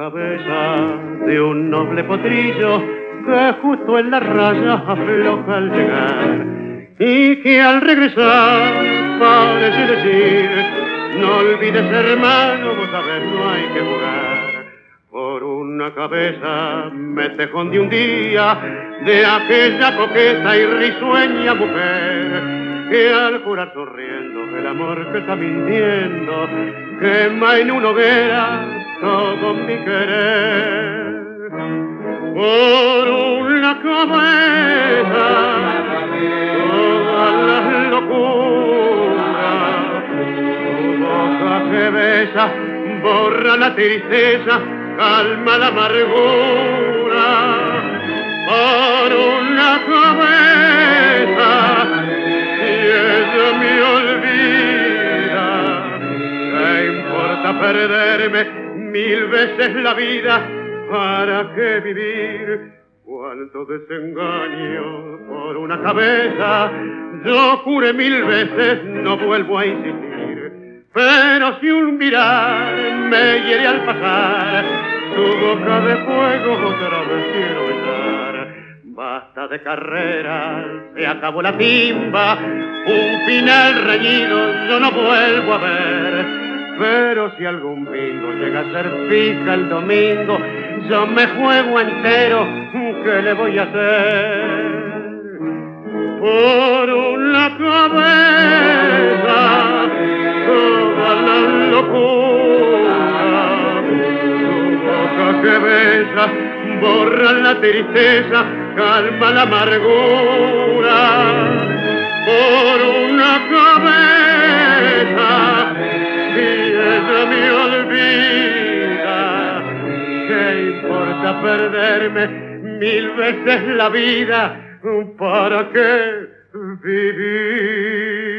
cabeza de un noble potrillo que justo en la raya afloja al llegar y que al regresar parece decir: no olvides, hermano, vos sabés, no hay que jugar. Por una cabeza me tejón de un día de aquella coqueta y risueña mujer que al jurar sonriendo el amor que está mintiendo quema en una hoguera todo mi querer. Por una cabeza todas las locuras, tu boca que besa borra la tristeza, calma la amargura. Por una cabeza si ella me olvida, ¿qué importa perderme 1000 veces la vida? ¿Para qué vivir? Cuánto desengaño por una cabeza. Yo juré 1000 veces, no vuelvo a insistir. Pero si un mirar me hiere al pasar, tu boca de fuego otra vez quiero besar. Basta de carreras, se acabó la timba, un final reñido yo no vuelvo a ver. Pero si algún bingo llega a ser fija el domingo, yo me juego entero, ¿qué le voy a hacer? Por una cabeza toda la locura, tu boca que besa borra la tristeza, calma la amargura. Por una cabeza si ella me olvida, ¿qué importa perderme 1000 veces la vida? ¿Para qué vivir?